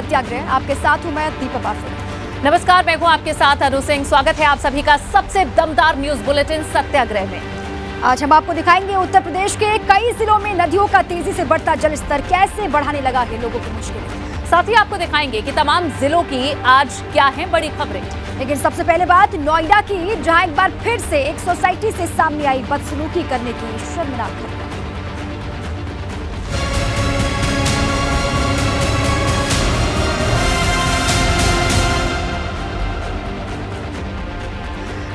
सत्याग्रह। आपके साथ हूं मैं दीपा बासु। नमस्कार, मैं हूं आपके साथ अनु सिंह। स्वागत है आप सभी का सबसे दमदार न्यूज बुलेटिन सत्याग्रह में। आज हम आपको दिखाएंगे उत्तर प्रदेश के कई जिलों में नदियों का तेजी से बढ़ता जलस्तर कैसे बढ़ाने लगा है लोगों की मुश्किलें। साथ ही आपको दिखाएंगे कि तमाम जिलों की आज क्या है बड़ी खबरें। लेकिन सबसे पहले बात नोएडा की, जहां एक बार फिर से एक सोसाइटी से सामने आई बदसलूकी करने की शर्मनाक घटना।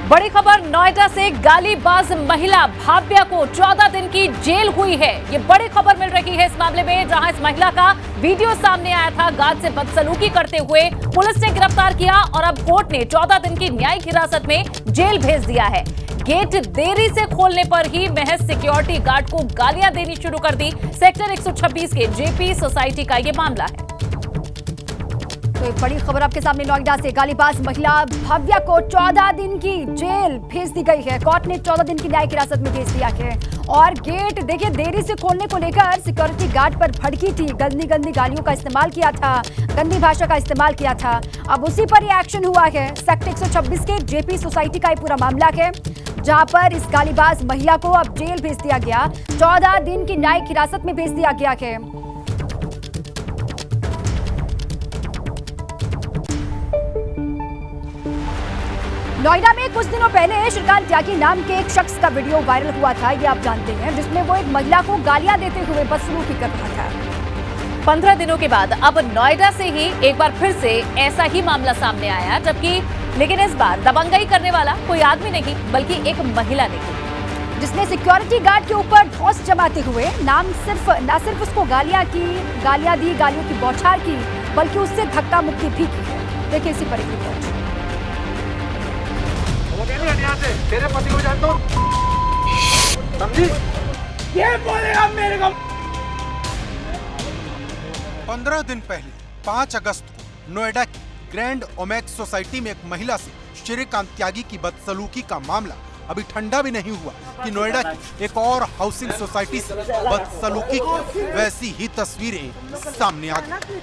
बड़ी खबर नोएडा से, गालीबाज महिला भाव्या को 14 दिन की जेल हुई है। ये बड़ी खबर मिल रही है इस मामले में, जहां इस महिला का वीडियो सामने आया था। गार्ड से बदसलूकी करते हुए पुलिस ने गिरफ्तार किया और अब कोर्ट ने 14 दिन की न्यायिक हिरासत में जेल भेज दिया है। गेट देरी से खोलने पर ही महज सिक्योरिटी गार्ड को गालियां देनी शुरू कर दी। सेक्टर 126 के जेपी सोसाइटी का ये मामला है। तो एक बड़ी खबर आपके सामने नोएडा से, गालीबाज महिला भव्या को 14 दिन की जेल भेज दी गई है। कोर्ट ने 14 दिन की न्यायिक हिरासत में भेज दिया है। और गेट देखिए देरी से खोलने को लेकर सिक्योरिटी गार्ड पर भड़की थी, गंदी गंदी गालियों का इस्तेमाल किया था, गंदी भाषा का इस्तेमाल किया था। अब उसी पर ये एक्शन हुआ है। सेक्टर 126 के जेपी सोसाइटी का ये पूरा मामला है, जहां पर इस गालीबाज महिला को अब जेल भेज दिया गया। 14 दिन की न्यायिक हिरासत में भेज दिया गया है। नोएडा में कुछ दिनों पहले श्रीकांत त्यागी नाम के एक शख्स का वीडियो वायरल हुआ था, ये आप जानते हैं, जिसमें वो एक महिला को गालियां देते हुए बदसलूकी कर रहा था। 15 दिनों के बाद अब नोएडा से ही एक बार फिर से ऐसा ही मामला सामने आया, लेकिन इस बार दबंगई करने वाला कोई आदमी नहीं बल्कि एक महिला ने, जिसने सिक्योरिटी गार्ड के ऊपर धौंस जमाते हुए न सिर्फ उसको गालियां दी, गालियों की बौछार की, बल्कि उससे धक्का मुक्की भी की है। देखिए इसी पर एक रिपोर्ट। तेरे पति को जानता हूं, समझी? ये बोलेगा मेरे को। 15 दिन पहले 5 अगस्त को नोएडा की ग्रैंड ओमेक्स सोसाइटी में एक महिला से श्रीकांत त्यागी की बदसलूकी का मामला अभी ठंडा भी नहीं हुआ कि नोएडा की एक और हाउसिंग सोसाइटी से बदसलूकी की वैसी ही तस्वीरें सामने आ गई।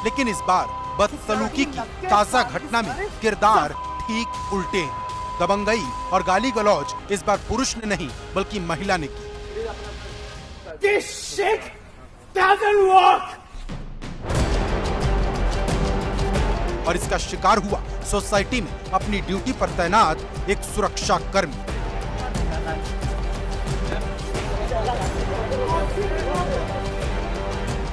लेकिन इस बार बदसलूकी की ताजा घटना में किरदार ठीक उल्टे हैं। दबंगई और गाली गलौज इस बार पुरुष ने नहीं बल्कि महिला ने की। This shit doesn't work. और इसका शिकार हुआ सोसाइटी में अपनी ड्यूटी पर तैनात एक सुरक्षा कर्मी।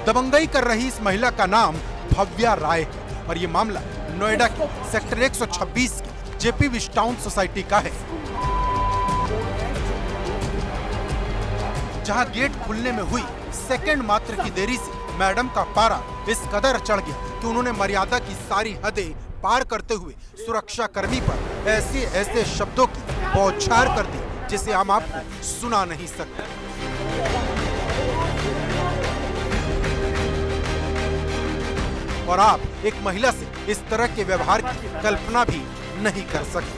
दबंगई कर रही इस महिला का नाम भव्या राय है और ये मामला नोएडा के सेक्टर 126 की जेपी विस्टाउन सोसाइटी का है, जहां गेट खुलने में हुई सेकंड मात्र की देरी से मैडम का पारा इस कदर चढ़ गया कि उन्होंने मर्यादा की सारी हदें पार करते हुए सुरक्षा कर्मी पर ऐसे शब्दों की बौछार कर दी जिसे हम आपको सुना नहीं सकते। और आप एक महिला से इस तरह के व्यवहार की कल्पना भी नहीं कर सकते।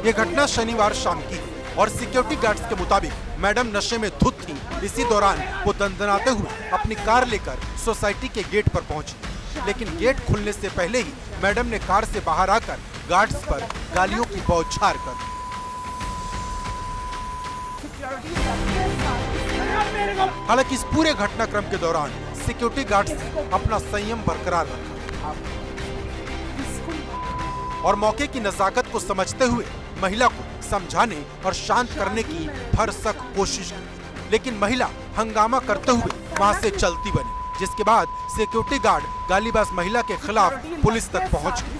ये घटना शनिवार शाम की है और सिक्योरिटी गार्ड्स के मुताबिक मैडम नशे में धुत थी। इसी दौरान वो दंदनाते हुए अपनी कार लेकर सोसाइटी के गेट पर पहुंची, लेकिन गेट खुलने से पहले ही मैडम ने कार से बाहर आकर गार्ड्स पर गालियों की बौछार कर दी। हालांकि इस पूरे घटनाक्रम के दौरान सिक्योरिटी गार्ड्स ने अपना संयम बरकरार रखा और मौके की नजाकत को समझते हुए महिला को समझाने और शांत करने की भरसक कोशिश की, लेकिन महिला हंगामा करते हुए वहां से चलती बनी, जिसके बाद सिक्योरिटी गार्ड गालीबाज महिला के खिलाफ पुलिस तक पहुंच गए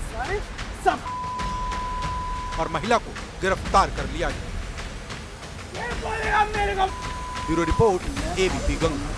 और महिला को गिरफ्तार कर लिया गया। ब्यूरो रिपोर्ट, एबीपी गंगा।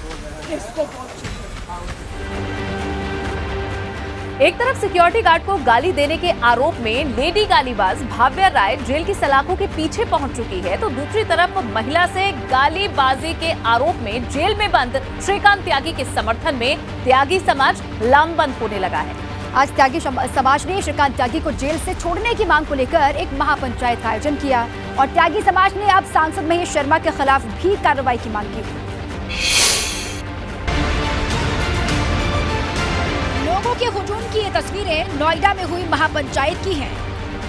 एक तरफ सिक्योरिटी गार्ड को गाली देने के आरोप में लेडी गालीबाज भाव्या राय जेल की सलाखों के पीछे पहुंच चुकी है, तो दूसरी तरफ महिला से गालीबाजी के आरोप में जेल में बंद श्रीकांत त्यागी के समर्थन में त्यागी समाज लामबंद होने लगा है। आज त्यागी समाज ने श्रीकांत त्यागी को जेल से छोड़ने की मांग को लेकर एक महापंचायत का आयोजन किया और त्यागी समाज ने अब सांसद महेश शर्मा के खिलाफ भी कार्रवाई की मांग की। लोगों के हुजूम की ये तस्वीरें नोएडा में हुई महापंचायत की हैं,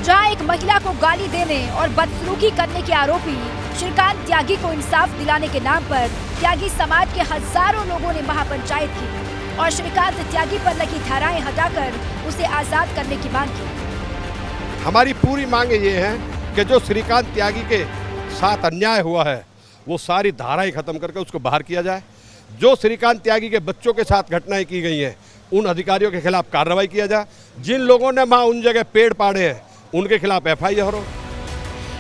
जहां एक महिला को गाली देने और बदसलूकी करने के आरोपी श्रीकांत त्यागी को इंसाफ दिलाने के नाम पर त्यागी समाज के हजारों लोगों ने महापंचायत की और श्रीकांत त्यागी पर लगी धाराएं हटाकर उसे आजाद करने की मांग की। हमारी पूरी मांग ये है कि जो श्रीकांत त्यागी के साथ अन्याय हुआ है वो सारी धाराएं खत्म करके उसको बाहर किया जाए। जो श्रीकांत त्यागी के बच्चों के साथ घटनाएं की गई हैं उन अधिकारियों के खिलाफ कार्रवाई किया जाए। जिन लोगों ने वहाँ उन जगह पेड़ पाड़े हैं उनके खिलाफ FIR हो।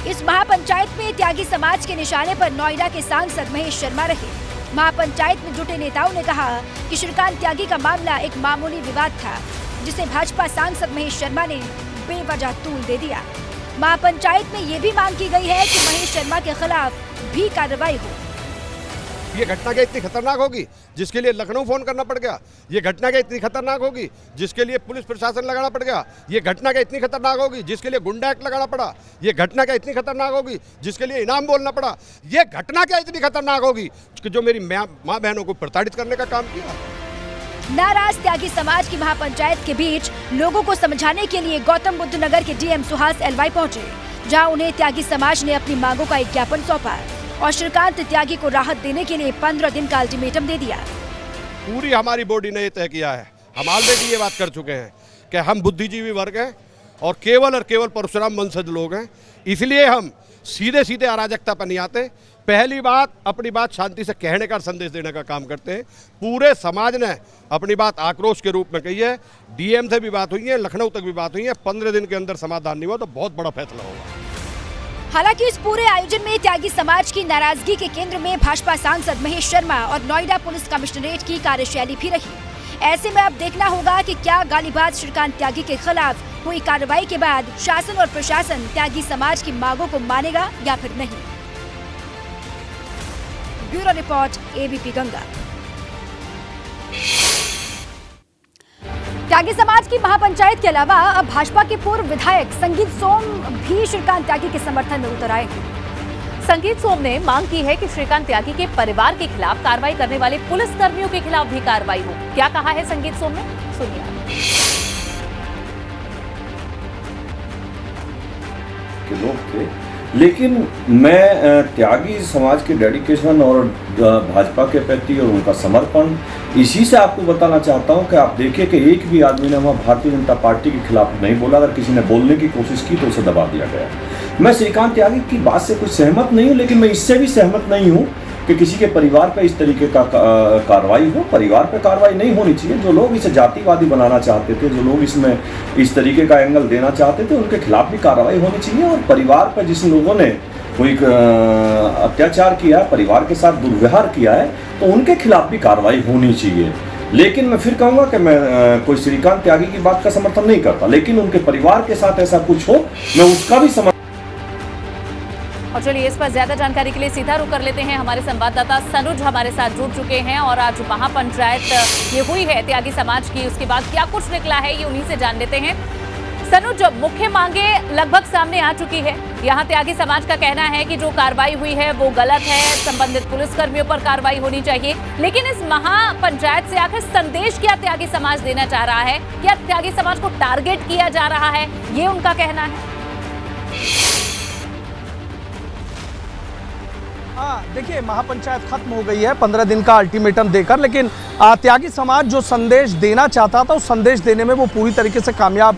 इस महापंचायत में त्यागी समाज के निशाने पर नोएडा के सांसद महेश शर्मा रहे। महापंचायत में जुटे नेताओं ने कहा कि श्रीकांत त्यागी का मामला एक मामूली विवाद था, जिसे भाजपा सांसद महेश शर्मा ने बेवजह तूल दे दिया। महापंचायत में ये भी मांग की गई है कि महेश शर्मा के खिलाफ भी कार्रवाई हो। ये घटना क्या इतनी खतरनाक होगी जिसके लिए लखनऊ फोन करना पड़ गया? ये घटना क्या इतनी खतरनाक होगी जिसके लिए पुलिस प्रशासन लगाना पड़ गया? ये घटना क्या इतनी खतरनाक होगी जिसके लिए गुंडा एक्ट लगाना पड़ा? ये घटना क्या इतनी खतरनाक होगी जिसके लिए इनाम बोलना पड़ा? ये घटना क्या इतनी खतरनाक होगी कि जो मेरी माँ बहनों को प्रताड़ित करने का काम किया? नाराज त्यागी समाज की महापंचायत के बीच लोगों को समझाने के लिए गौतम बुद्ध नगर के DM सुहास LY पहुंचे, जहां उन्हें त्यागी समाज ने अपनी मांगों का एक ज्ञापन सौंपा और श्रीकांत त्यागी को राहत देने के लिए 15 दिन का अल्टीमेटम दे दिया। पूरी हमारी बॉडी ने ये तय किया है, हम ऑलरेडी ये बात कर चुके हैं कि हम बुद्धिजीवी वर्ग हैं और केवल परशुराम वंशज लोग हैं, इसलिए हम सीधे सीधे अराजकता पर नहीं आते। पहली बात, अपनी बात शांति से कहने का संदेश देने का काम करते हैं। पूरे समाज ने अपनी बात आक्रोश के रूप में कही है। DM से भी बात हुई है, लखनऊ तक भी बात हुई है। 15 दिन के अंदर समाधान नहीं हुआ तो बहुत बड़ा फैसला होगा। हालांकि इस पूरे आयोजन में त्यागी समाज की नाराजगी के केंद्र में भाजपा सांसद महेश शर्मा और नोएडा पुलिस कमिश्नरेट की कार्यशैली भी रही। ऐसे में अब देखना होगा कि क्या गालीबाज श्रीकांत त्यागी के खिलाफ हुई कार्रवाई के बाद शासन और प्रशासन त्यागी समाज की मांगों को मानेगा या फिर नहीं। Bureau report ABP Ganga. Tyagi समाज की महापंचायत के अलावा अब भाजपा के पूर्व विधायक संगीत सोम भी श्रीकांत त्यागी के समर्थन में उतर आए हैं। संगीत सोम ने मांग की है कि श्रीकांत त्यागी के परिवार के खिलाफ कार्रवाई करने वाले पुलिस कर्मियों के खिलाफ भी कार्रवाई हो। क्या कहा है संगीत सोम ने, सुनिए। के लोग थे, लेकिन मैं त्यागी समाज के डेडिकेशन और भाजपा के प्रति और उनका समर्पण इसी से आपको बताना चाहता हूं कि आप देखिए कि एक भी आदमी ने वहाँ भारतीय जनता पार्टी के खिलाफ नहीं बोला। अगर किसी ने बोलने की कोशिश की तो उसे दबा दिया गया। मैं श्रीकांत त्यागी की बात से कुछ सहमत नहीं हूँ, लेकिन मैं इससे भी सहमत नहीं हूँ कि किसी के परिवार पर इस तरीके का कार्रवाई हो। परिवार पर कार्रवाई नहीं होनी चाहिए। जो लोग इसे जातिवादी बनाना चाहते थे, जो लोग इसमें इस तरीके का एंगल देना चाहते थे, उनके खिलाफ भी कार्रवाई होनी चाहिए। और परिवार पर जिन लोगों ने कोई अत्याचार किया है, परिवार के साथ दुर्व्यवहार किया है, तो उनके खिलाफ भी कार्रवाई होनी चाहिए। लेकिन मैं फिर कहूँगा कि मैं कोई श्रीकांत त्यागी की बात का समर्थन नहीं करता, लेकिन उनके परिवार के साथ ऐसा कुछ हो, मैं उसका भी समर्थन। और चलिए इस पर ज्यादा जानकारी के लिए सीधा रुख कर लेते हैं। हमारे संवाददाता सनुज हमारे साथ जुड़ चुके हैं और आज महापंचायत ये हुई है त्यागी समाज की, उसके बाद क्या कुछ निकला है ये उन्हीं से जान लेते हैं। सनुज, मुख्य मांगे लगभग सामने आ चुकी है। यहाँ त्यागी समाज का कहना है कि जो कार्रवाई हुई है वो गलत है, संबंधित पुलिसकर्मियों पर कार्रवाई होनी चाहिए। लेकिन इस महापंचायत से आखिर संदेश क्या त्यागी समाज देना चाह रहा है? क्या त्यागी समाज को टारगेट किया जा रहा है, ये उनका कहना है? हाँ, देखिए महापंचायत खत्म हो गई है 15 दिन का अल्टीमेटम देकर, लेकिन त्यागी समाज जो संदेश देना चाहता था उस संदेश देने में वो पूरी तरीके से कामयाब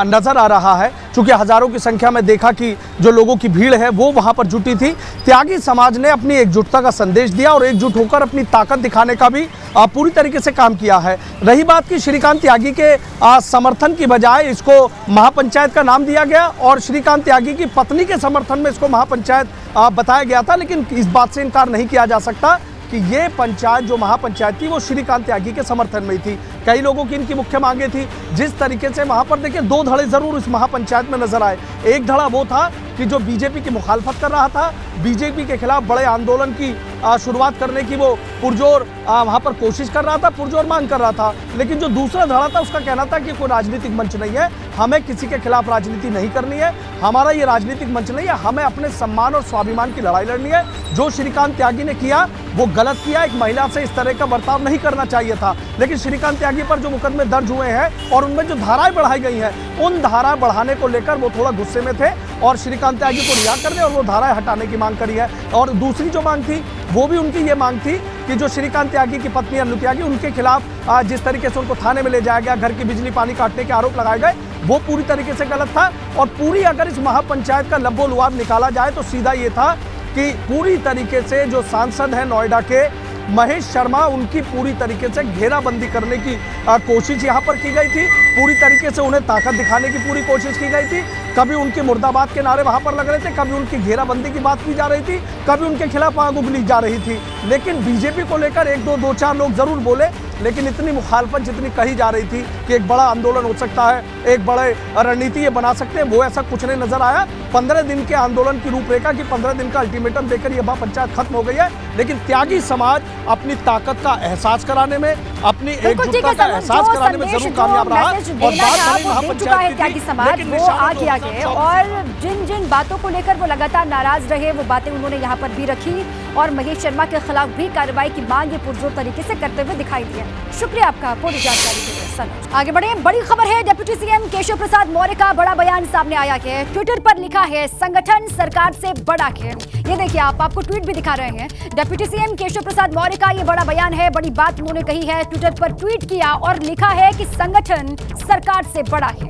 नजर आ रहा है। क्योंकि हजारों की संख्या में देखा कि जो लोगों की भीड़ है वो वहां पर जुटी थी। त्यागी समाज ने अपनी एकजुटता का संदेश दिया और एकजुट होकर अपनी ताकत दिखाने का भी पूरी तरीके से काम किया है। रही बात कि श्रीकांत त्यागी के समर्थन की बजाय इसको महापंचायत का नाम दिया गया और श्रीकांत त्यागी की पत्नी के समर्थन में इसको महापंचायत बताया गया था, लेकिन इस बात से इनकार नहीं किया जा सकता कि ये पंचायत जो महापंचायत थी वो श्रीकांत त्यागी के समर्थन में थी। कई लोगों की इनकी मुख्य मांगे थी। जिस तरीके से वहां पर देखिए 2 धड़े जरूर इस महापंचायत में नजर आए। एक धड़ा वो था कि जो बीजेपी की मुखालफत कर रहा था, बीजेपी के खिलाफ बड़े आंदोलन की शुरुआत करने की वो पुरजोर वहाँ पर कोशिश कर रहा था, पुरजोर मांग कर रहा था। लेकिन जो दूसरा धड़ा था उसका कहना था कि कोई राजनीतिक मंच नहीं है, हमें किसी के खिलाफ राजनीति नहीं करनी है, हमारा ये राजनीतिक मंच नहीं है, हमें अपने सम्मान और स्वाभिमान की लड़ाई लड़नी है। जो श्रीकांत त्यागी ने किया वो गलत किया, एक महिला से इस तरह का बर्ताव नहीं करना चाहिए था। लेकिन श्रीकांत त्यागी पर जो मुकदमे दर्ज हुए हैं और उनमें जो धाराएं बढ़ाई गई हैं, उन धाराएं बढ़ाने को लेकर वो थोड़ा गुस्से में थे और श्रीकांत त्यागी को रिहा करने और वो धाराएं हटाने की मांग करी है। और दूसरी जो मांग थी वो भी उनकी ये मांग थी कि जो श्रीकांत त्यागी की पत्नी अनु त्यागी, उनके खिलाफ जिस तरीके से उनको थाने में ले जाया गया, घर की बिजली पानी काटने के आरोप लगाए गए, वो पूरी तरीके से गलत था। और पूरी अगर इस महापंचायत का लब्बो लुआब निकाला जाए तो सीधा ये था कि पूरी तरीके से जो सांसद हैं नोएडा के महेश शर्मा, उनकी पूरी तरीके से घेराबंदी करने की कोशिश यहाँ पर की गई थी। पूरी तरीके से उन्हें ताकत दिखाने की पूरी कोशिश की गई थी। कभी उनके मुर्दाबाद के नारे वहाँ पर लग रहे थे, कभी उनकी घेराबंदी की बात की जा रही थी, कभी उनके खिलाफ आग उगली जा रही थी। लेकिन बीजेपी को लेकर दो चार लोग जरूर बोले, लेकिन इतनी मुखालफत जितनी कही जा रही थी कि एक बड़ा आंदोलन हो सकता है, एक बड़े रणनीति ये बना सकते हैं, वो ऐसा कुछ नहीं नजर आया। 15 दिन के आंदोलन की रूपरेखा की 15 दिन का अल्टीमेटम देकर ये महापंचायत खत्म हो गई है। लेकिन त्यागी समाज अपनी ताकत का एहसास कराने में, अपनी एकजुटता का एहसास कराने में जरूर कामयाब रहा। और त्यागी समाज वो आगे आगे और जिन जिन बातों को लेकर वो लगातार नाराज रहे, वो बातें उन्होंने यहाँ पर भी रखी और महेश शर्मा के खिलाफ भी कार्रवाई की मांग ये पुरजोर तरीके से करते हुए दिखाई दी है। शुक्रिया आपका पूरी जानकारी के लिए सनोज। आगे बढ़े, बड़ी खबर है, डिप्टी सीएम केशव प्रसाद मौर्य का बड़ा बयान सामने आया है। ट्विटर पर लिखा है, संगठन सरकार से बड़ा है। ये देखिए, आपको ट्वीट भी दिखा रहे हैं। डिप्टी सीएम केशव प्रसाद मौर्य का ये बड़ा बयान है, बड़ी बात उन्होंने कही है। ट्विटर पर ट्वीट किया और लिखा है कि संगठन सरकार से बड़ा है।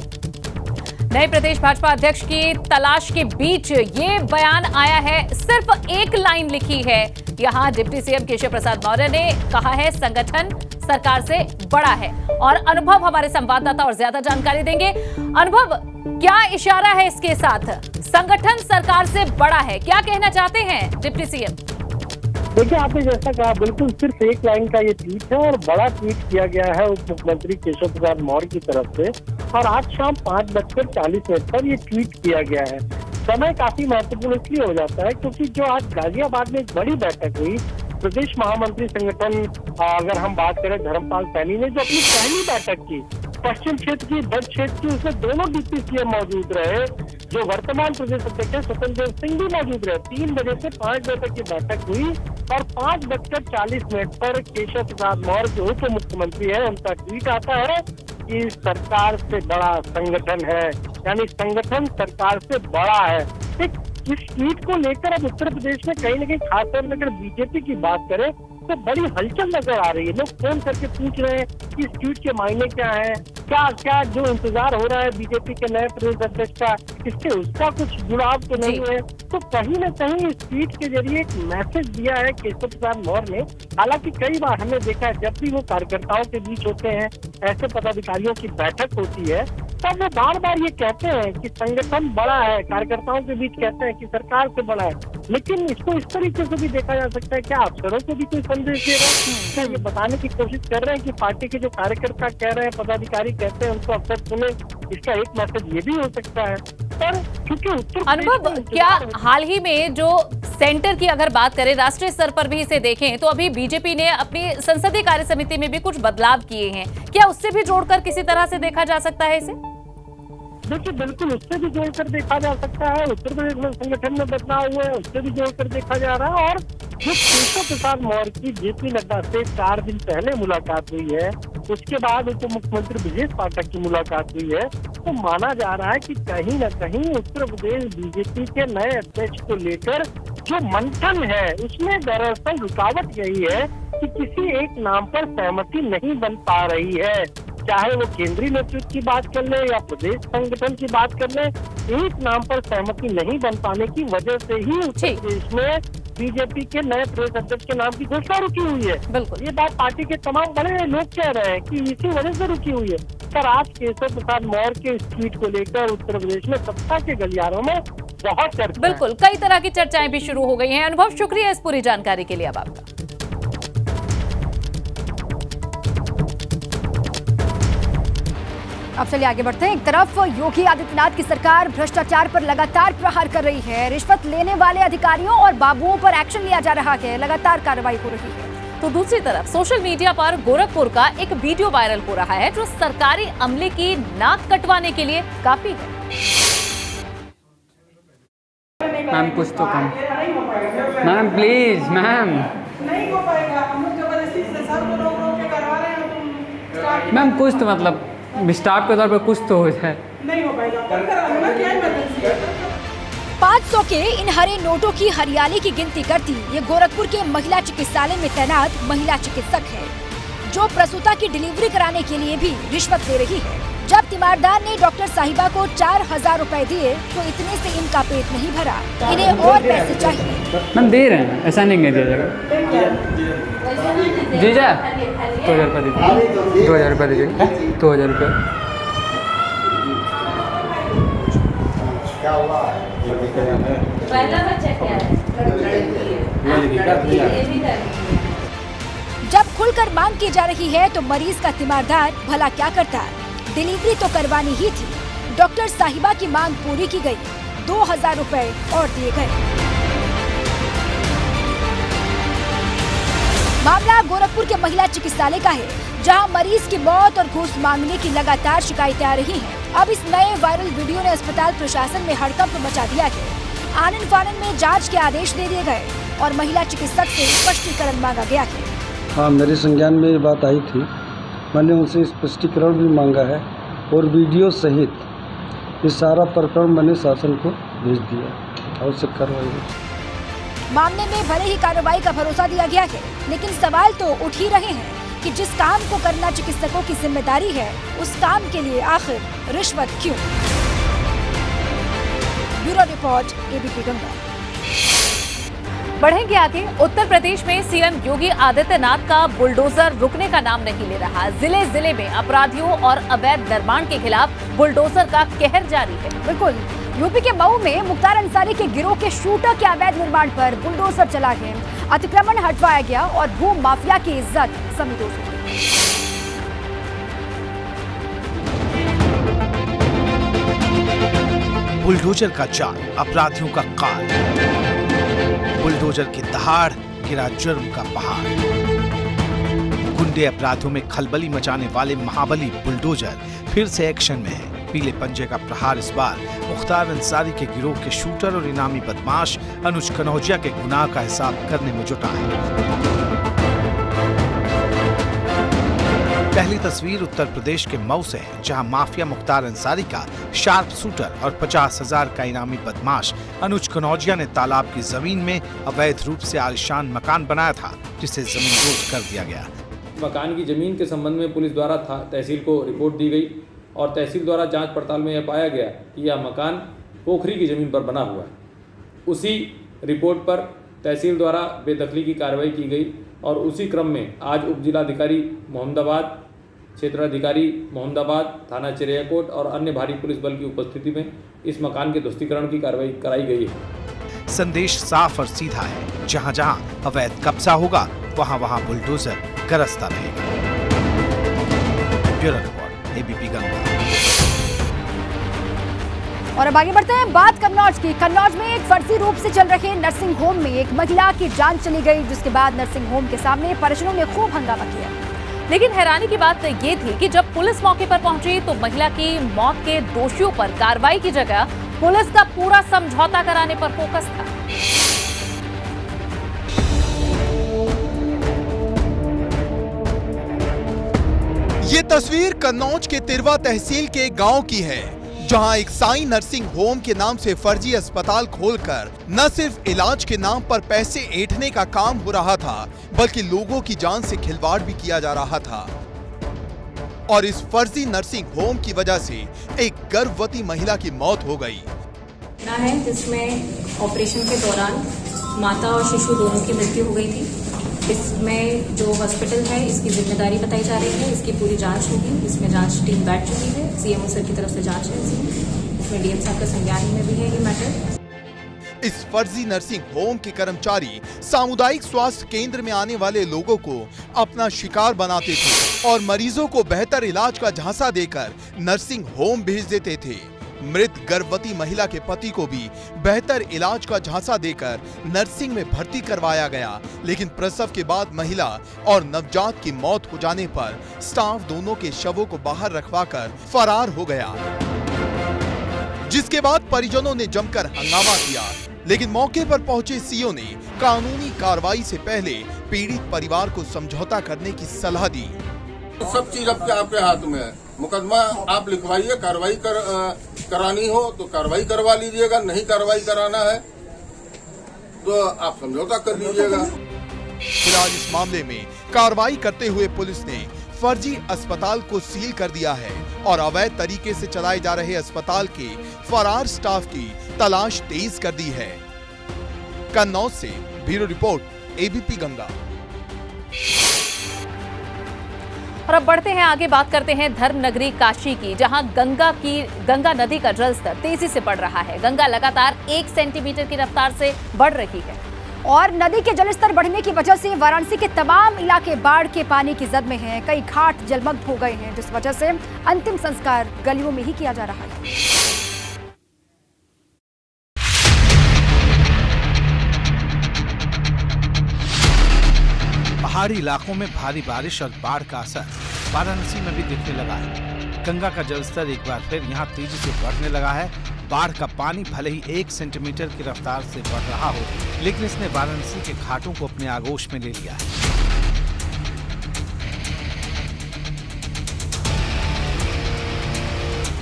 नए प्रदेश भाजपा अध्यक्ष की तलाश के बीच ये बयान आया है। सिर्फ एक लाइन लिखी है। यहाँ डिप्टी सीएम केशव प्रसाद मौर्य ने कहा है संगठन सरकार से बड़ा है। और अनुभव हमारे संवाददाता और ज्यादा जानकारी देंगे। अनुभव, क्या इशारा है इसके साथ? संगठन सरकार से बड़ा है, क्या कहना चाहते हैं डिप्टी सीएम? देखिए, आपने जैसा कहा, बिल्कुल सिर्फ एक लाइन का ये ट्वीट है और बड़ा ट्वीट किया गया है उप मुख्यमंत्री केशव प्रसाद मौर्य की तरफ से। और आज शाम 5:40 पर ये ट्वीट किया गया है। समय काफी महत्वपूर्ण इसलिए हो जाता है क्योंकि जो आज गाजियाबाद में एक बड़ी बैठक हुई, प्रदेश महामंत्री संगठन, अगर हम बात करें धर्मपाल सैनी ने जो अपनी पहली बैठक की पश्चिम क्षेत्र की, दक्षिण क्षेत्र की, उसमें दोनों डिप्टी सीएम मौजूद रहे। जो वर्तमान प्रदेश अध्यक्ष स्वतंत्र देव सिंह भी मौजूद रहे। 3 बजे से 5 बजे तक की बैठक हुई और 5:40 पर केशव प्रसाद मौर्य जो उप मुख्यमंत्री है, उनका ट्वीट आता है कि सरकार से बड़ा संगठन है, यानी संगठन सरकार से बड़ा है। इस ट्वीट को लेकर अब उत्तर प्रदेश में कहीं न कहीं खासतौर पर अगर बीजेपी की बात करें तो बड़ी हलचल नजर आ रही है। लोग फोन करके पूछ रहे हैं कि इस ट्वीट के मायने क्या है, क्या जो इंतजार हो रहा है बीजेपी के नए प्रदेश अध्यक्ष का, इससे उसका कुछ जुड़ाव तो नहीं है। तो कहीं न कहीं इस ट्वीट के जरिए एक मैसेज दिया है केशव प्रसाद मौर्य ने। हालांकि कई बार हमने देखा है जब भी वो कार्यकर्ताओं के बीच होते हैं, ऐसे पदाधिकारियों की बैठक होती है, तब वो बार बार ये कहते हैं कि संगठन बड़ा है, कार्यकर्ताओं के बीच कहते हैं कि सरकार से बड़ा है। लेकिन इसको इस तरीके से भी देखा जा सकता है, क्या अफसरों को भी कोई संदेश दे रहे हैं, क्या ये बताने की कोशिश कर रहे हैं कि पार्टी के जो कार्यकर्ता कह रहे हैं, पदाधिकारी कहते हैं, उनको अफसर सुने। इसका एक मैसेज ये भी हो सकता है। पर क्योंकि अनुभव, क्या हाल ही में जो सेंटर की अगर बात करें, राष्ट्रीय स्तर पर भी इसे देखें तो अभी बीजेपी ने अपनी संसदीय कार्य समिति में भी कुछ बदलाव किए हैं, क्या उससे भी जोड़कर किसी तरह से देखा जा सकता है इसे? देखिए, बिल्कुल उससे भी जोड़कर देखा जा सकता है। उत्तर प्रदेश में संगठन में बदलाव हुए हैं, उससे भी जोड़कर देखा जा रहा है। और जो केशव प्रसाद मौर्य की जेपी नड्डा से 4 दिन पहले मुलाकात हुई है, उसके बाद उप मुख्यमंत्री ब्रजेश पाठक की मुलाकात हुई है, तो माना जा रहा है कि कहीं न कहीं उत्तर प्रदेश बीजेपी के नए अध्यक्ष को लेकर जो मंथन है, उसमें दरअसल रुकावट यही है कि किसी एक नाम पर सहमति नहीं बन पा रही है। चाहे वो केंद्रीय नेतृत्व की बात कर ले या प्रदेश संगठन की बात कर ले, एक नाम पर सहमति नहीं बन पाने की वजह से ही उत्तर प्रदेश में बीजेपी के नए प्रदेश अध्यक्ष के नाम की घोषणा रुकी हुई है। बिल्कुल, ये बात पार्टी के तमाम बड़े लोग कह रहे हैं कि इसी वजह से रुकी हुई है। पर आज केशव प्रसाद मौर्य के इस ट्वीट को लेकर उत्तर प्रदेश में सत्ता के गलियारों में बहुत चर्चा। बिल्कुल, कई तरह की चर्चाएं भी शुरू हो गई हैं। अनुभव, शुक्रिया इस पूरी जानकारी के लिए। अब आपका अब चलिए आगे बढ़ते हैं। एक तरफ योगी आदित्यनाथ की सरकार भ्रष्टाचार पर लगातार प्रहार कर रही है। रिश्वत लेने वाले अधिकारियों और बाबुओं पर एक्शन लिया जा रहा है, लगातार कार्रवाई हो रही है। तो दूसरी तरफ सोशल मीडिया पर गोरखपुर का एक वीडियो वायरल हो रहा है जो सरकारी अमले की नाक कटवाने के लिए काफी है। मैम कुछ तो कम, मैम प्लीज मैम, नहीं हो पाएगा, हम लोग जबरदस्ती से सर को रोक रोक के करवा रहे हैं। मैम कुछ तो मतलब स्टाफ के तौर पर कुछ तो हो जाए। नहीं हो पाएगा, करा लो ना, क्या इमरजेंसी है। 500 के इन हरे नोटों की हरियाली की गिनती करती ये गोरखपुर के महिला चिकित्सालय में तैनात महिला चिकित्सक है, जो प्रसूता की डिलीवरी कराने के लिए भी रिश्वत ले रही है। जब तीमारदार ने डॉक्टर साहिबा को 4000 रुपए दिए तो इतने से इनका पेट नहीं भरा, इन्हें और पैसे चाहिए। मैम दे रहे हैं, ऐसा नहीं दिया जाएगा। जीजा 2000 रुपये दीजिए, 2000 रुपये दीजिए, 2000 रुपये। जब खुलकर मांग की जा रही है तो मरीज का तीमारदार भला क्या करता है। डिलीवरी तो करवानी ही थी, डॉक्टर साहिबा की मांग पूरी की गई, 2000 रुपए और दिए गए। मामला गोरखपुर के महिला चिकित्सालय का है, जहां मरीज की मौत और घूस मांगने की लगातार शिकायतें आ रही हैं। अब इस नए वायरल वीडियो ने अस्पताल प्रशासन में हड़कंप मचा दिया है। आनन फानन में जांच के आदेश दे दिए गए और महिला चिकित्सक से स्पष्टीकरण मांगा गया है। हाँ, मेरे संज्ञान में ये बात आई थी, मैंने उनसे स्पष्टीकरण भी मांगा है और वीडियो सहित ये सारा प्रकरण मैंने शासन को भेज दिया, आवश्यक कार्रवाई हुई। मामले में भले ही कार्रवाई का भरोसा दिया गया है, लेकिन सवाल तो उठ ही रहे हैं कि जिस काम को करना चिकित्सकों की जिम्मेदारी है, उस काम के लिए आखिर रिश्वत क्यों। ब्यूरो रिपोर्ट, एबीपी गंगा। बढ़ेंगे आगे। उत्तर प्रदेश में सीएम योगी आदित्यनाथ का बुलडोजर रुकने का नाम नहीं ले रहा। जिले जिले में अपराधियों और अवैध निर्माण के खिलाफ बुलडोजर का कहर जारी है। बिल्कुल, यूपी के मऊ में मुख्तार अंसारी के गिरोह के शूटर के अवैध निर्माण पर बुलडोजर चला गया, अतिक्रमण हटवाया गया और भू माफिया की इज्जत समीदोज हो गई। बुलडोजर का जाल, अपराधियों का काल, बुलडोजर की दहाड़, गिरा जुर्म का पहाड़। गुंडे अपराधियों में खलबली मचाने वाले महाबली बुलडोजर फिर से एक्शन में है। पीले पंजे का प्रहार इस बार मुख्तार अंसारी के गिरोह के शूटर और इनामी बदमाश अनुज कनौजिया के गुनाह का हिसाब करने में जुटा है। पहली तस्वीर उत्तर प्रदेश के मऊ से है, जहां माफिया मुख्तार अंसारी का शार्प शूटर और 50,000 का इनामी बदमाश अनुज कनौजिया ने तालाब की जमीन में अवैध रूप से आलिशान मकान बनाया था, जिसे जमींदोज कर दिया गया। मकान की जमीन के संबंध में पुलिस द्वारा तहसील को रिपोर्ट दी गई और तहसील द्वारा जांच पड़ताल में यह पाया गया कि यह मकान पोखरी की जमीन पर बना हुआ है। उसी रिपोर्ट पर तहसील द्वारा बेदखली की कार्रवाई की गई और उसी क्रम में आज उप जिलाधिकारी मोहम्मदाबाद, क्षेत्राधिकारी मोहम्मदाबाद, थाना चिरैयाकोट और अन्य भारी पुलिस बल की उपस्थिति में इस मकान के ध्वस्तीकरण की कार्रवाई कराई गई है। संदेश साफ और सीधा है, जहां जहां अवैध कब्जा होगा वहां वहां बुलडोजर गरजता रहेगा। ब्यूरो रिपोर्ट, एबीपी गंगा। और अब आगे बढ़ते हैं, बात कन्नौज की। कन्नौज में एक फर्जी रूप से चल रहे नर्सिंग होम में एक महिला की जान चली गई, जिसके बाद नर्सिंग होम के सामने परिजनों ने खूब हंगामा किया। लेकिन हैरानी की बात ये थी कि जब पुलिस मौके पर पहुंची तो महिला की मौत के दोषियों पर कार्रवाई की जगह पुलिस का पूरा समझौता कराने पर फोकस था। ये तस्वीर कन्नौज के तिरवा तहसील के गांव की है, जहां एक साई नर्सिंग होम के नाम से फर्जी अस्पताल खोलकर न सिर्फ इलाज के नाम पर पैसे ऐंठने का काम हो रहा था, बल्कि लोगों की जान से खिलवाड़ भी किया जा रहा था। और इस फर्जी नर्सिंग होम की वजह से एक गर्भवती महिला की मौत हो गई है, जिसमें ऑपरेशन के दौरान माता और शिशु दोनों की मृत्यु हो गई थी। इसमें जो हॉस्पिटल है, इसकी जिम्मेदारी बताई जा रही है। इसकी पूरी जांच होगी, इसमें जांच टीम बैठ चुकी है, सीएमओ सर की तरफ से जांच है, इसमें डीएम साहब का संज्ञान में भी है ये मैटर। इस फर्जी नर्सिंग होम के कर्मचारी सामुदायिक स्वास्थ्य केंद्र में आने वाले लोगों को अपना शिकार बनाते थे और मरीजों को बेहतर इलाज का झांसा देकर नर्सिंग होम भेज देते थे। मृत गर्भवती महिला के पति को भी बेहतर इलाज का झांसा देकर नर्सिंग में भर्ती करवाया गया, लेकिन प्रसव के बाद महिला और नवजात की मौत हो जाने पर स्टाफ दोनों के शवों को बाहर रखवाकर फरार हो गया, जिसके बाद परिजनों ने जमकर हंगामा किया। लेकिन मौके पर पहुंचे सीओ ने कानूनी कार्रवाई से पहले पीड़ित परिवार को समझौता करने की सलाह दी। सब चीज आपके हाथ में है, मुकदमा आप लिखवाइए, कार्रवाई करानी हो तो कार्रवाई करवा लीजिएगा, नहीं कार्रवाई कराना है तो आप समझौता कर लीजिएगा। फिलहाल इस मामले में कार्रवाई करते हुए पुलिस ने फर्जी अस्पताल को सील कर दिया है और अवैध तरीके से चलाए जा रहे अस्पताल के फरार स्टाफ की तलाश तेज कर दी है। कन्नौज से ब्यूरो रिपोर्ट, एबीपी गंगा। और अब बढ़ते हैं आगे, बात करते हैं धर्म नगरी काशी की, जहां गंगा नदी का जलस्तर तेजी से बढ़ रहा है। गंगा लगातार 1 सेंटीमीटर की रफ्तार से बढ़ रही है और नदी के जलस्तर बढ़ने की वजह से वाराणसी के तमाम इलाके बाढ़ के पानी की जद में हैं। कई घाट जलमग्न हो गए हैं, जिस वजह से अंतिम संस्कार गलियों में ही किया जा रहा है। पहाड़ी इलाकों में भारी बारिश और बाढ़ का असर वाराणसी में भी दिखने लगा है। गंगा का जलस्तर एक बार फिर यहां तेजी से बढ़ने लगा है। बाढ़ का पानी भले ही 1 सेंटीमीटर की रफ्तार से बढ़ रहा हो, लेकिन इसने वाराणसी के घाटों को अपने आगोश में ले लिया है।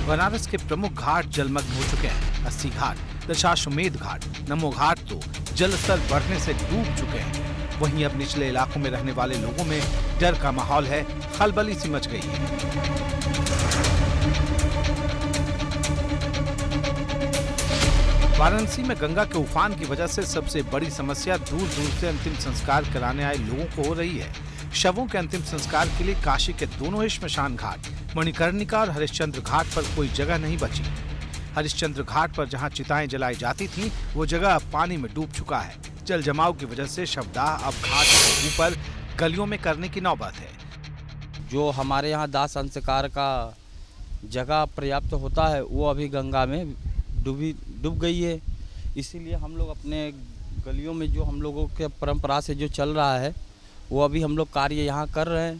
बनारस के प्रमुख घाट जलमग्न हो चुके हैं। अस्सी घाट, दशाश्वमेध घाट, नमो घाट तो जलस्तर बढ़ने से डूब चुके हैं। वहीं अब निचले इलाकों में रहने वाले लोगों में डर का माहौल है, खलबली सी मच गई है। वाराणसी में गंगा के उफान की वजह से सबसे बड़ी समस्या दूर दूर से अंतिम संस्कार कराने आए लोगों को हो रही है। शवों के अंतिम संस्कार के लिए काशी के दोनों ही श्मशान घाट, मणिकर्णिका और हरिश्चंद्र घाट पर कोई जगह नहीं बची। हरिश्चंद्र घाट पर जहां चिताएं जलाई जाती थीं, वो जगह अब पानी में डूब चुका है। जल जमाव की वजह से शवदाह अब घाट के ऊपर गलियों में करने की नौबत है। जो हमारे यहाँ दाह संस्कार का जगह पर्याप्त होता है, वो अभी गंगा में डूब गई है। इसीलिए हम लोग अपने गलियों में जो हम लोगों के परंपरा से जो चल रहा है, वो अभी हम लोग कार्य यहाँ कर रहे हैं।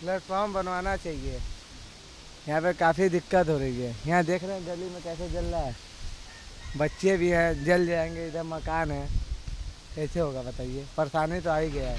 प्लेटफॉर्म बनवाना चाहिए, यहाँ पे काफ़ी दिक्कत हो रही है। यहाँ देख रहे हैं गली में कैसे जल रहा है, बच्चे भी हैं, जल जाएंगे, इधर मकान है, कैसे होगा बताइए। परेशानी तो आ ही गया है।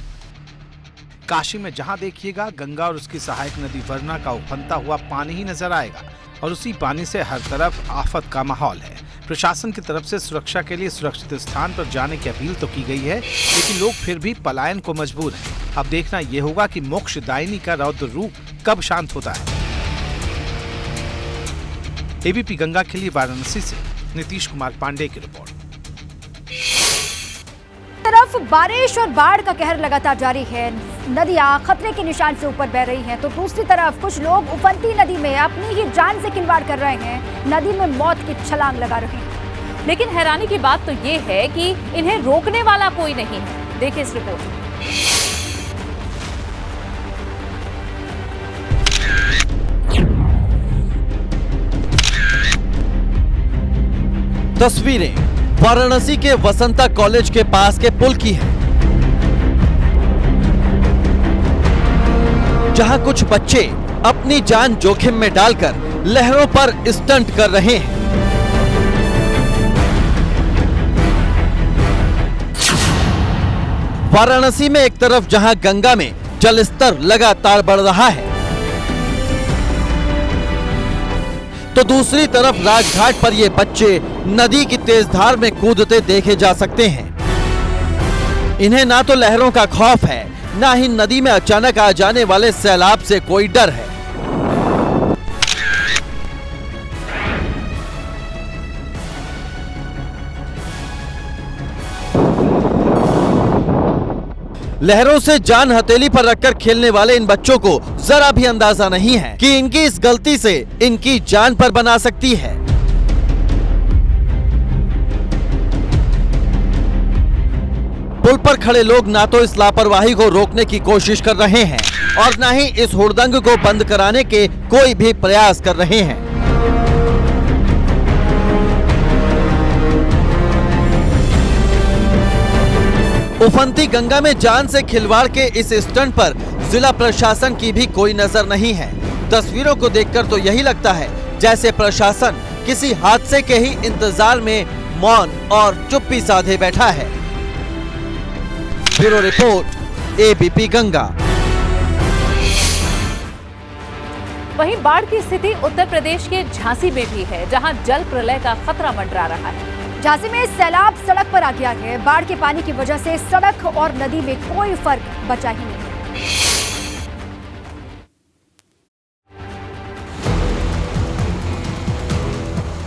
काशी में जहां देखिएगा गंगा और उसकी सहायक नदी वरना का उफनता हुआ पानी ही नजर आएगा और उसी पानी से हर तरफ आफत का माहौल है। प्रशासन की तरफ से सुरक्षा के लिए सुरक्षित स्थान पर जाने की अपील तो की गई है, लेकिन लोग फिर भी पलायन को मजबूर हैं। अब देखना ये होगा कि मोक्षदायिनी का रौद्र रूप कब शांत होता है। एबीपी गंगा के लिए वाराणसी से नीतीश कुमार पांडे की रिपोर्ट। तरफ बारिश और बाढ़ का कहर लगातार जारी है। नदियां खतरे के निशान से ऊपर बह रही हैं, तो दूसरी तरफ कुछ लोग उफनती नदी में अपनी ही जान से खिलवाड़ कर रहे हैं, नदी में मौत की छलांग लगा रहे हैं। लेकिन हैरानी की बात तो ये है कि इन्हें रोकने वाला कोई नहीं है। देखिए इस रिपोर्ट में। तस्वीरें वाराणसी के वसंता कॉलेज के पास के पुल की है, जहां कुछ बच्चे अपनी जान जोखिम में डालकर लहरों पर स्टंट कर रहे हैं। वाराणसी में एक तरफ जहां गंगा में जलस्तर लगातार बढ़ रहा है, तो दूसरी तरफ राजघाट पर ये बच्चे नदी की तेज धार में कूदते देखे जा सकते हैं। इन्हें ना तो लहरों का खौफ है, ना ही नदी में अचानक आ जाने वाले सैलाब से कोई डर है। लहरों से जान हथेली पर रखकर खेलने वाले इन बच्चों को जरा भी अंदाजा नहीं है कि इनकी इस गलती से इनकी जान पर बना सकती है। पुल पर खड़े लोग ना तो इस लापरवाही को रोकने की कोशिश कर रहे हैं और न ही इस हुड़दंग को बंद कराने के कोई भी प्रयास कर रहे हैं। उफनती गंगा में जान से खिलवाड़ के इस स्टंट पर जिला प्रशासन की भी कोई नजर नहीं है। तस्वीरों को देखकर तो यही लगता है जैसे प्रशासन किसी हादसे के ही इंतजार में मौन और चुप्पी साधे बैठा है। ब्यूरो रिपोर्ट, एबीपी गंगा। वहीं बाढ़ की स्थिति उत्तर प्रदेश के झांसी में भी है, जहां जल प्रलय का खतरा मंडरा रहा है। झांसी में सैलाब सड़क पर आ गया है। बाढ़ के पानी की वजह से सड़क और नदी में कोई फर्क बचा ही नहीं है।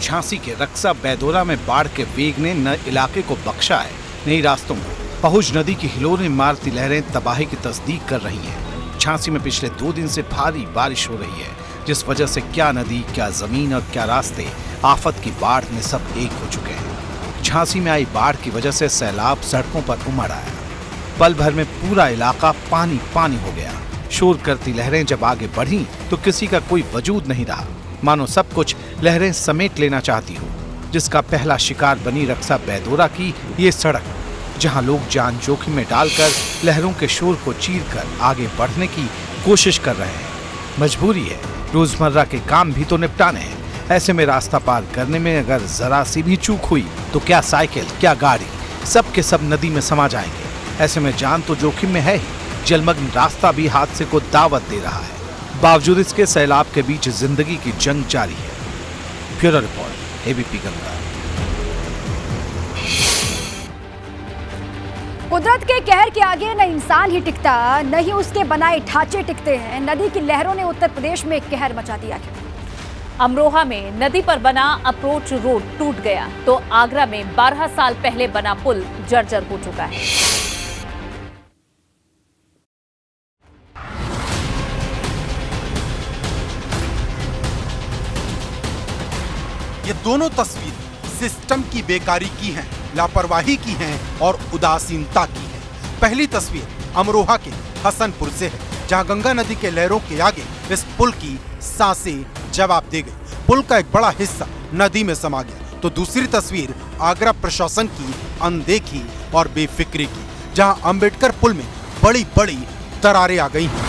झांसी के रक्सा बैदोरा में बाढ़ के वेग ने न इलाके को बख्शा है, न ही रास्तों को। पहुज नदी की हिलोरें मारती लहरें तबाही की तस्दीक कर रही हैं। झांसी में पिछले 2 दिन से भारी बारिश हो रही है, जिस वजह से क्या नदी, क्या जमीन और क्या रास्ते आफत की बाढ़ में सब एक हो चुके हैं। झांसी में आई बाढ़ की वजह से सैलाब सड़कों पर उमड़ आया। पल भर में पूरा इलाका पानी पानी हो गया। शोर करती लहरें जब आगे बढ़ी तो किसी का कोई वजूद नहीं रहा, मानो सब कुछ लहरें समेट लेना चाहती हो। जिसका पहला शिकार बनी रक्सा बैदोरा की ये सड़क, जहां लोग जान जोखिम में डालकर लहरों के शोर को चीरकर आगे बढ़ने की कोशिश कर रहे हैं। मजबूरी है, रोजमर्रा के काम भी तो निपटाने हैं। ऐसे में रास्ता पार करने में अगर जरा सी भी चूक हुई तो क्या साइकिल, क्या गाड़ी, सब के सब नदी में समा जाएंगे। ऐसे में जान तो जोखिम में है ही, जलमग्न रास्ता भी हादसे को दावत दे रहा है। बावजूद इसके सैलाब के बीच जिंदगी की जंग जारी है। ब्यूरो रिपोर्ट, एबीपी गंगा। कुदरत के कहर के आगे न इंसान ही टिकता, न ही उसके बनाए ढांचे टिकते हैं। नदी की लहरों ने उत्तर प्रदेश में कहर मचा दिया है। अमरोहा में नदी पर बना अप्रोच रोड टूट गया तो आगरा में 12 साल पहले बना पुल जर्जर हो चुका है। ये दोनों तस्वीरें सिस्टम की बेकारी की हैं, लापरवाही की हैं और उदासीनता की हैं। पहली तस्वीर अमरोहा के हसनपुर से है, जहां गंगा नदी के लहरों के आगे इस पुल की सांसें जवाब दे गई। पुल का एक बड़ा हिस्सा नदी में समा गया। तो दूसरी तस्वीर आगरा प्रशासन की अनदेखी और बेफिक्री की, जहां अंबेडकर पुल में बड़ी बड़ी दरारें आ गई हैं।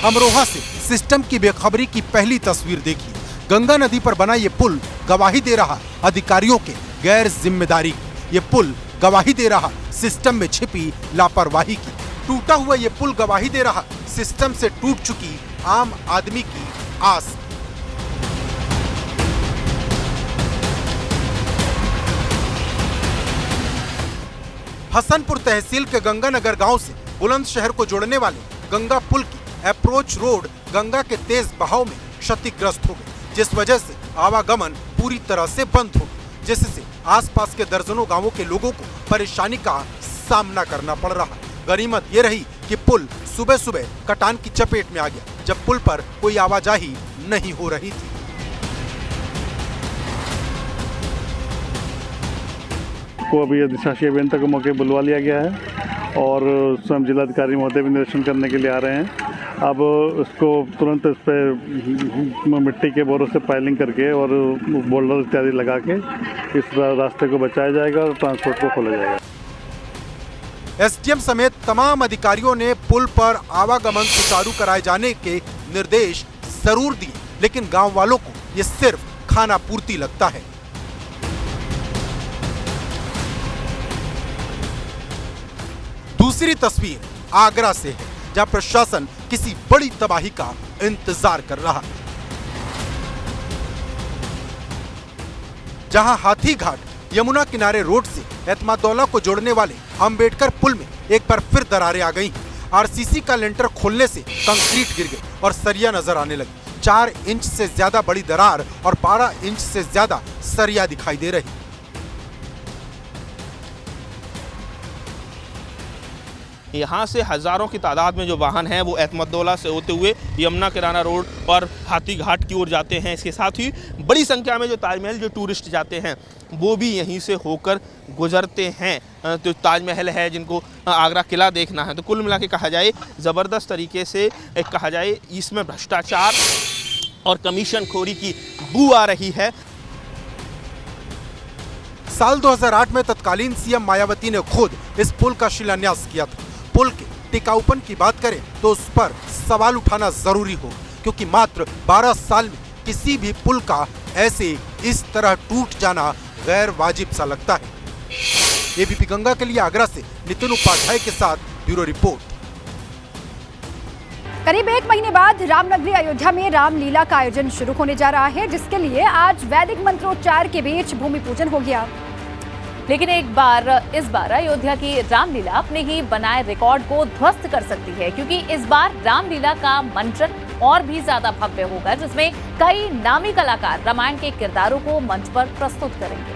अमरोहा से सिस्टम की बेखबरी की पहली तस्वीर देखिए। गंगा नदी पर बना ये पुल गवाही दे रहा अधिकारियों के गैर जिम्मेदारी की। ये पुल गवाही दे रहा सिस्टम में छिपी लापरवाही की। टूटा हुआ ये पुल गवाही दे रहा सिस्टम से टूट चुकी आम आदमी की आस। हसनपुर तहसील के गंगानगर गांव से बुलंदशहर को जोड़ने वाले गंगा पुल की अप्रोच रोड गंगा के तेज बहाव में क्षतिग्रस्त हो गई, जिस वजह से आवागमन पूरी तरह से बंद हो गया, जिससे आसपास के दर्जनों गांवों के लोगों को परेशानी का सामना करना पड़ रहा। गनीमत ये रही कि पुल सुबह सुबह कटान की चपेट में आ गया, जब पुल पर कोई आवाजाही नहीं हो रही थी। को अभी अधिशासी अभियंता को मौके बुलवा लिया गया है और स्वयं जिलाधिकारी महोदय भी निरीक्षण करने के लिए आ रहे हैं। अब उसको तुरंत इस पर मिट्टी के बोरों से पाइलिंग करके और बोल्डर इत्यादि लगा के इस रास्ते को बचाया जाएगा और ट्रांसपोर्ट को खोला जाएगा। एसडीएम समेत तमाम अधिकारियों ने पुल पर आवागमन सुचारू कराए जाने के निर्देश जरूर दिए, लेकिन गांव वालों को ये सिर्फ खाना पूर्ति लगता है। दूसरी तस्वीर आगरा से है, जहां प्रशासन किसी बड़ी तबाही का इंतजार कर रहा है। जहां हाथी घाट यमुना किनारे रोड से एतमादौला को जोड़ने वाले अंबेडकर पुल में एक बार फिर दरारें आ गई। आरसीसी का लेंटर खोलने से कंक्रीट गिर गई और सरिया नजर आने लगी। 4 इंच से ज्यादा बड़ी दरार और 12 इंच से ज्यादा सरिया दिखाई दे रही। यहाँ से हज़ारों की तादाद में जो वाहन हैं वो अहमदौला से होते हुए यमुना किराना रोड पर हाथी घाट की ओर जाते हैं। इसके साथ ही बड़ी संख्या में जो ताजमहल जो टूरिस्ट जाते हैं वो भी यहीं से होकर गुजरते हैं। तो ताजमहल है, जिनको आगरा किला देखना है, तो कुल मिला के कहा जाए ज़बरदस्त तरीके से कहा जाए इसमें भ्रष्टाचार और कमीशन खोरी की बू आ रही है। साल 2008 में तत्कालीन सीएम मायावती ने खुद इस पुल का शिलान्यास किया था। पुल के टिकाऊपन की बात करें तो उस पर सवाल उठाना जरूरी होगा, क्योंकि मात्र 12 साल में किसी भी पुल का ऐसे इस तरह टूट जाना गैर वाजिब सा लगता है। एबीपी गंगा के लिए आगरा से नितिन उपाध्याय के साथ ब्यूरो रिपोर्ट। करीब 1 महीने बाद रामनगरी अयोध्या में रामलीला का आयोजन शुरू होने जा रहा है, जिसके लिए आज वैदिक मंत्रोच्चार के बीच भूमि पूजन हो गया। लेकिन इस बार अयोध्या की रामलीला अपने ही बनाए रिकॉर्ड को ध्वस्त कर सकती है, क्योंकि इस बार रामलीला का मंचन और भी ज्यादा भव्य होगा, जिसमें कई नामी कलाकार रामायण के किरदारों को मंच पर प्रस्तुत करेंगे।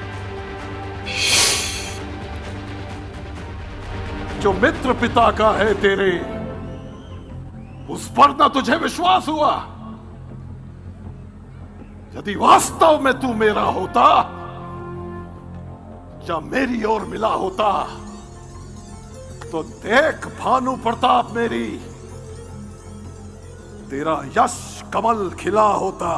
जो मित्र पिता का है तेरे, उस पर ना तुझे विश्वास हुआ। यदि वास्तव में तू मेरा होता या मेरी ओर मिला होता, तो देख भानु प्रताप मेरी, तेरा यश कमल खिला होता।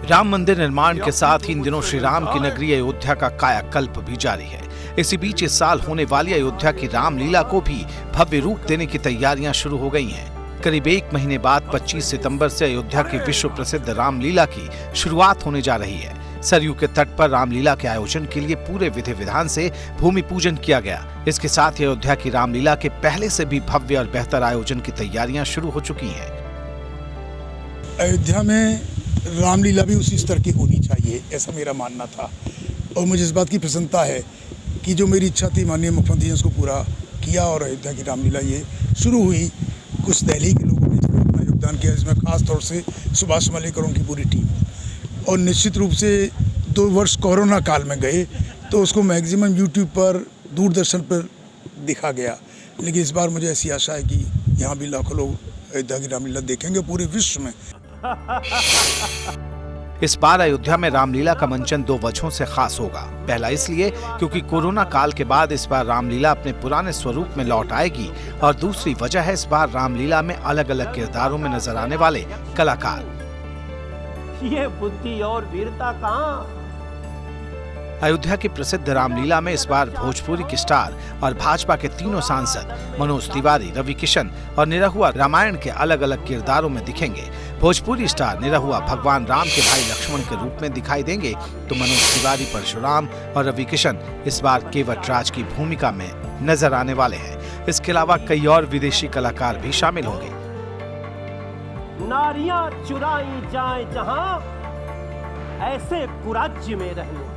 राम मंदिर निर्माण के साथ ही इन दिनों श्री राम की नगरी अयोध्या का कायाकल्प भी जारी है। इसी बीच इस साल होने वाली अयोध्या की रामलीला को भी भव्य रूप देने की तैयारियां शुरू हो गई हैं। करीब 1 महीने बाद 25 सितंबर से अयोध्या की विश्व प्रसिद्ध रामलीला की शुरुआत होने जा रही है। सरयू के तट पर रामलीला के आयोजन के लिए पूरे विधि विधान से भूमि पूजन किया गया। इसके साथ ही अयोध्या की रामलीला के पहले से भी भव्य और बेहतर आयोजन की तैयारियां शुरू हो चुकी हैं। अयोध्या में रामलीला भी उसी स्तर की होनी चाहिए, ऐसा मेरा मानना था। और मुझे इस बात की प्रसन्नता है कि जो मेरी इच्छा थी माननीय मुख्यमंत्री ने उसको पूरा किया और अयोध्या की रामलीला ये शुरू हुई। कुछ दिल्ली के लोगों ने इसमें अपना योगदान किया, इसमें खास तौर से सुभाष मलेकर उनकी पूरी टीम। और निश्चित रूप से 2 वर्ष कोरोना काल में गए तो उसको मैक्सिमम यूट्यूब पर, दूरदर्शन पर दिखा गया। लेकिन इस बार मुझे ऐसी आशा है कि यहाँ भी लाखों लोग अयोध्या की रामलीला देखेंगे पूरे विश्व में। इस बार अयोध्या में रामलीला का मंचन 2 वजहों से खास होगा। पहला इसलिए क्योंकि कोरोना काल के बाद इस बार रामलीला अपने पुराने स्वरूप में लौट आएगी, और दूसरी वजह है इस बार रामलीला में अलग अलग किरदारों में नजर आने वाले कलाकार। ये बुद्धि और वीरता कहाँ? अयोध्या की प्रसिद्ध रामलीला में इस बार भोजपुरी की स्टार और भाजपा के तीनों सांसद मनोज तिवारी, रवि किशन और निरहुआ रामायण के अलग अलग किरदारों में दिखेंगे। भोजपुरी स्टार निरहुआ भगवान राम के भाई लक्ष्मण के रूप में दिखाई देंगे, तो मनोज तिवारी परशुराम और रवि किशन इस बार केवट राज की भूमिका में नजर आने वाले हैं। इसके अलावा कई और विदेशी कलाकार भी शामिल होंगे। नारियां चुराई जाए जहां, ऐसे कुराज्य में रहने।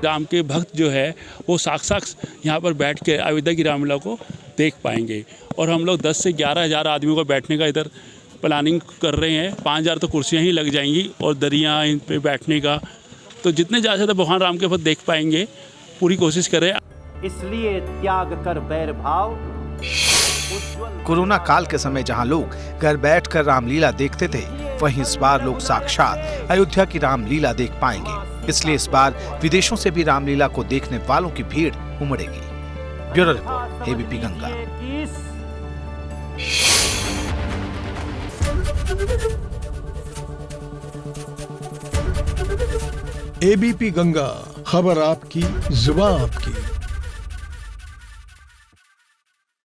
राम के भक्त जो है वो साक्षात यहाँ पर बैठ के अयोध्या की रामलीला को देख पाएंगे। और हम लोग 10 से 11 हज़ार आदमियों को बैठने का इधर प्लानिंग कर रहे हैं। 5000 तो कुर्सियाँ ही लग जाएंगी और दरिया इन पे बैठने का, तो जितने ज़्यादा भगवान राम के भक्त देख पाएंगे, पूरी कोशिश करें। इसलिए त्याग कर बैर भाव। कोरोना काल के समय जहां लोग घर बैठकर रामलीला देखते थे, वहीं इस बार लोग साक्षात अयोध्या की रामलीला देख पाएंगे। इसलिए इस बार विदेशों से भी रामलीला को देखने वालों की भीड़ उमड़ेगी। ब्यूरो रिपोर्ट, एबीपी गंगा। एबीपी गंगा, खबर आपकी, जुबान आपकी।